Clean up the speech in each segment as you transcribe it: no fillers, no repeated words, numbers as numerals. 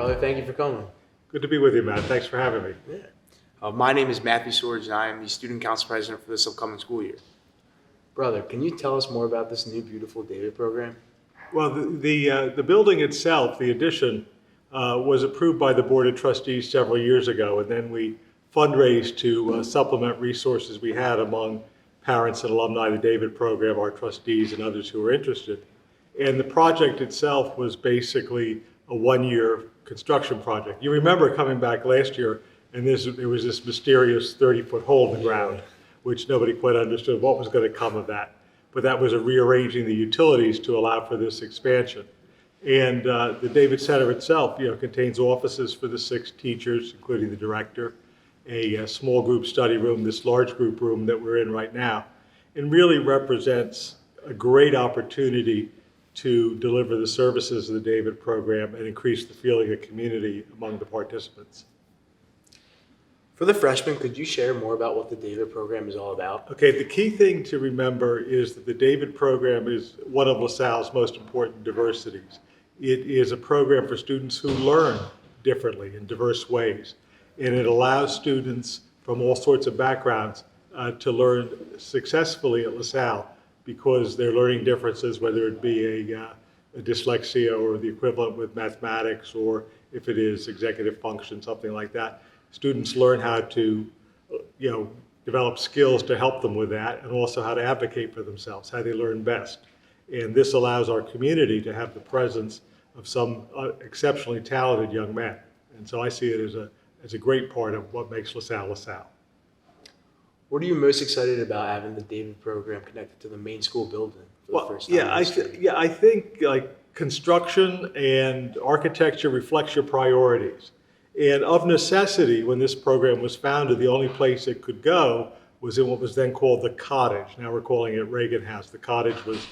brother. Thank you for coming. Good to be with you, Matt. Thanks for having me. Yeah. My name is Matthew Sorge, and I am the Student Council President for this upcoming school year. Brother, can you tell us more about this new beautiful David program? Well, the building itself, the addition, was approved by the Board of Trustees several years ago, and then we fundraised to supplement resources we had among parents and alumni of the David program, our trustees, and others who were interested. And the project itself was basically a one-year construction project. You remember coming back last year, and there was this mysterious 30-foot hole in the ground, which nobody quite understood what was going to come of that. But that was a rearranging the utilities to allow for this expansion. And the David Center itself, contains offices for the 6 teachers, including the director, a small group study room, this large group room that we're in right now, and really represents a great opportunity to deliver the services of the David program and increase the feeling of community among the participants. For the freshmen, could you share more about what the David program is all about? Okay, the key thing to remember is that the David program is one of LaSalle's most important diversities. It is a program for students who learn differently in diverse ways, and it allows students from all sorts of backgrounds to learn successfully at LaSalle because their learning differences, whether it be a dyslexia or the equivalent with mathematics, or if it is executive function, something like that, students learn how to develop skills to help them with that, and also how to advocate for themselves, how they learn best. And this allows our community to have the presence of some exceptionally talented young men. And so I see it as a great part of what makes LaSalle LaSalle. What are you most excited about having the David program connected to the main school building for the first time? I think like construction and architecture reflects your priorities. And of necessity, when this program was founded, the only place it could go was in what was then called the cottage. Now we're calling it Reagan House. The cottage was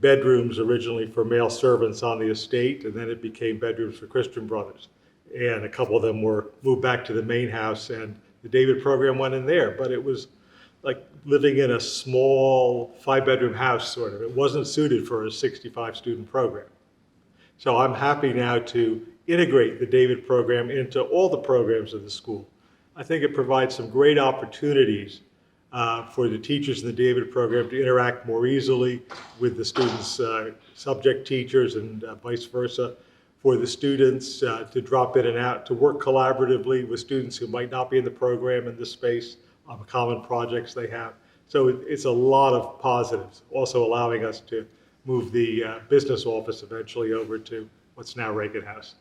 bedrooms originally for male servants on the estate, and then it became bedrooms for Christian brothers. And a couple of them were moved back to the main house, and the David program went in there. But it was like living in a small 5-bedroom house, sort of. It wasn't suited for a 65-student program. So I'm happy now to integrate the David program into all the programs of the school. I think it provides some great opportunities for the teachers in the David program to interact more easily with the students' subject teachers, and vice versa, for the students to drop in and out, to work collaboratively with students who might not be in the program in this space on common projects they have. So it's a lot of positives, also allowing us to move the business office eventually over to what's now Reagan House.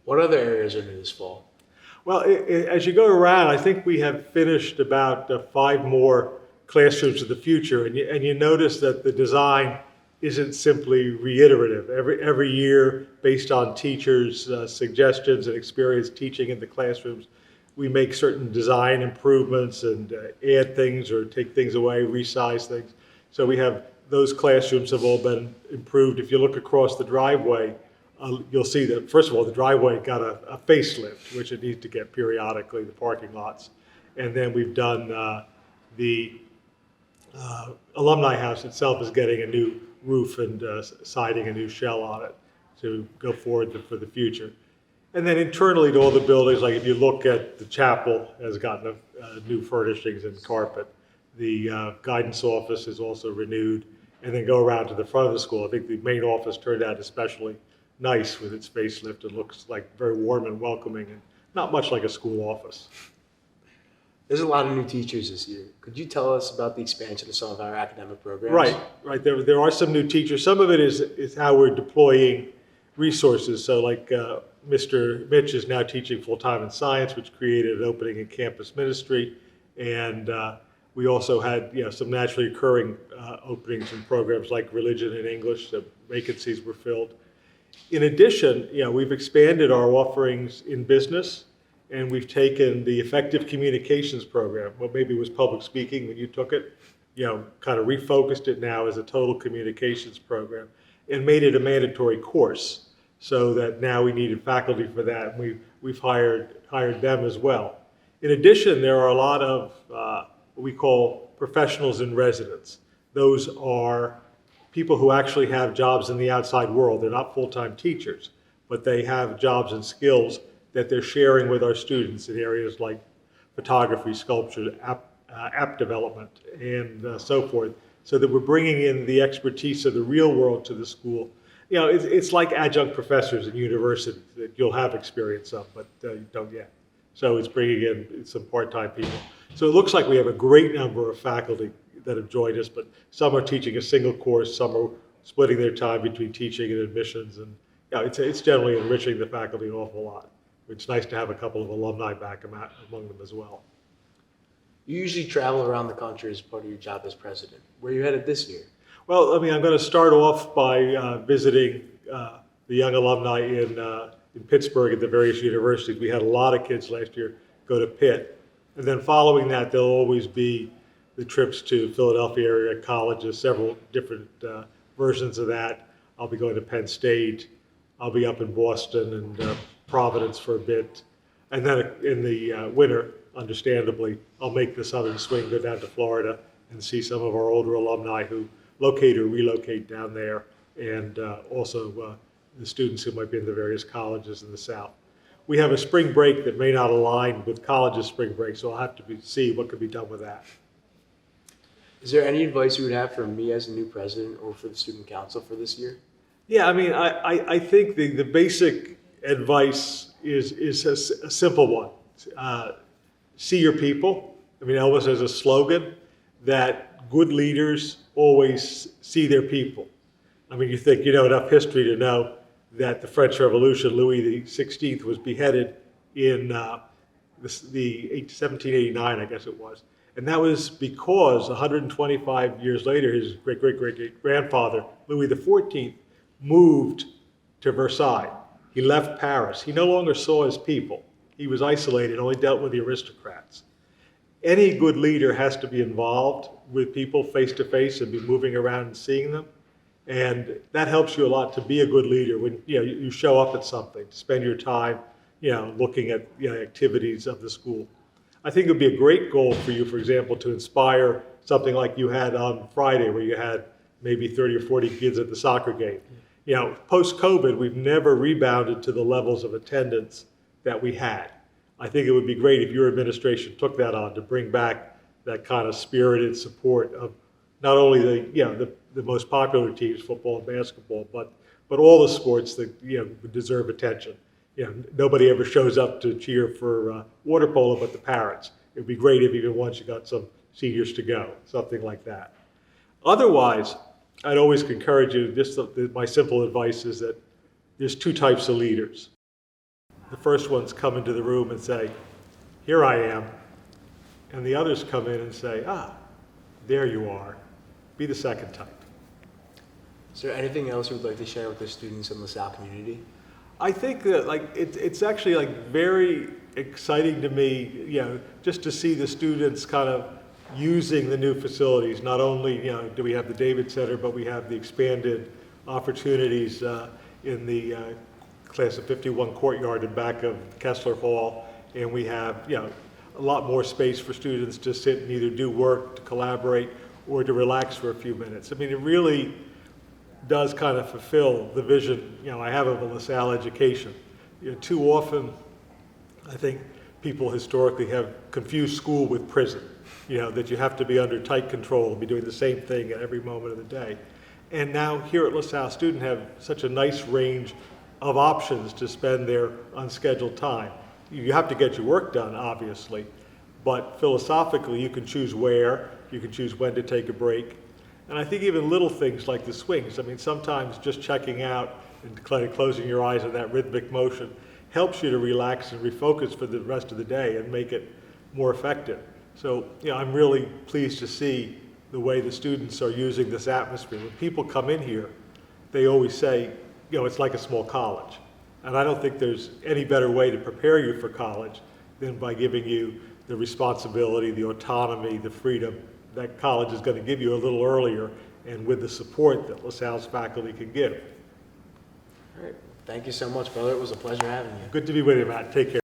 What other areas are new this fall? Well, as you go around, I think we have finished about 5 more classrooms of the future, and you notice that the design isn't simply reiterative. Every year, based on teachers' suggestions and experience teaching in the classrooms, we make certain design improvements and add things or take things away, resize things. So those classrooms have all been improved. If you look across the driveway, you'll see that, first of all, the driveway got a facelift, which it needs to get periodically, the parking lots. And then we've done the Alumni House itself is getting a new roof and siding, a new shell on it to go forward for the future. And then internally to all the buildings, like if you look at the chapel, has gotten new furnishings and carpet. The guidance office is also renewed. And then go around to the front of the school. I think the main office turned out especially nice with its facelift. It looks like very warm and welcoming, and not much like a school office. There's a lot of new teachers this year. Could you tell us about the expansion of some of our academic programs? Right. There are some new teachers. Some of it is how we're deploying resources. So like Mr. Mitch is now teaching full-time in science, which created an opening in campus ministry. And we also had some naturally occurring openings in programs like religion and English. The vacancies were filled. In addition, we've expanded our offerings in business, and we've taken the effective communications program, what maybe was public speaking when you took it, kind of refocused it now as a total communications program and made it a mandatory course, so that now we needed faculty for that, and we've hired them as well. In addition, there are a lot of what we call professionals in residence. Those are people who actually have jobs in the outside world. They're not full-time teachers, but they have jobs and skills that they're sharing with our students in areas like photography, sculpture, app development, and so forth, so that we're bringing in the expertise of the real world to the school. You know, it's like adjunct professors in universities that you'll have experience of, but you don't yet. So it's bringing in some part-time people. So it looks like we have a great number of faculty that have joined us, but some are teaching a single course, some are splitting their time between teaching and admissions, and it's generally enriching the faculty an awful lot. It's nice to have a couple of alumni back among them as well. You usually travel around the country as part of your job as president. Where are you headed this year? Well, I mean, I'm going to start off by visiting the young alumni in Pittsburgh at the various universities. We had a lot of kids last year go to Pitt. And then following that, there'll always be the trips to Philadelphia area colleges, several different versions of that. I'll be going to Penn State. I'll be up in Boston and Providence for a bit. And then in the winter, understandably, I'll make the southern swing, go down to Florida and see some of our older alumni who locate or relocate down there, and also the students who might be in the various colleges in the South. We have a spring break that may not align with college's spring break, so I'll have to see what could be done with that. Is there any advice you would have for me as a new president or for the student council for this year? Yeah, I mean, I think the basic advice is a simple one. See your people. I mean, Elvis has a slogan that good leaders always see their people. I mean, you know enough history to know that the French Revolution, Louis XVI was beheaded in the 1789, I guess it was. And that was because 125 years later, his great-great-great-grandfather, Louis XIV, moved to Versailles. He left Paris. He no longer saw his people. He was isolated, only dealt with the aristocrats. Any good leader has to be involved with people face to face and be moving around and seeing them. And that helps you a lot to be a good leader when you show up at something, to spend your time looking at activities of the school. I think it would be a great goal for you, for example, to inspire something like you had on Friday, where you had maybe 30 or 40 kids at the soccer game. You know, post-COVID, we've never rebounded to the levels of attendance that we had. I think it would be great if your administration took that on to bring back that kind of spirited support of not only the most popular teams, football and basketball, but all the sports that deserve attention. Nobody ever shows up to cheer for water polo but the parents. It would be great if even once you got some seniors to go, something like that. Otherwise, I'd always encourage you, my simple advice is that there's two types of leaders. The first ones come into the room and say, here I am. And the others come in and say, there you are. Be the second type. Is there anything else you would like to share with the students in the LaSalle community? I think that it's actually very exciting to me, just to see the students kind of using the new facilities. Not only do we have the David Center, but we have the expanded opportunities in the class of 51 courtyard in back of Kessler Hall, and we have a lot more space for students to sit and either do work, to collaborate, or to relax for a few minutes. I mean, it really does kind of fulfill the vision I have of a LaSalle education. Too often, I think people historically have confused school with prison. That you have to be under tight control and be doing the same thing at every moment of the day. And now here at LaSalle, students have such a nice range of options to spend their unscheduled time. You have to get your work done, obviously, but philosophically you can choose where, you can choose when to take a break. And I think even little things like the swings, I mean, sometimes just checking out and kind of closing your eyes in that rhythmic motion helps you to relax and refocus for the rest of the day and make it more effective. So, I'm really pleased to see the way the students are using this atmosphere. When people come in here, they always say, it's like a small college. And I don't think there's any better way to prepare you for college than by giving you the responsibility, the autonomy, the freedom that college is going to give you a little earlier, and with the support that LaSalle's faculty can give. All right. Thank you so much, brother. It was a pleasure having you. Good to be with you, Matt. Take care.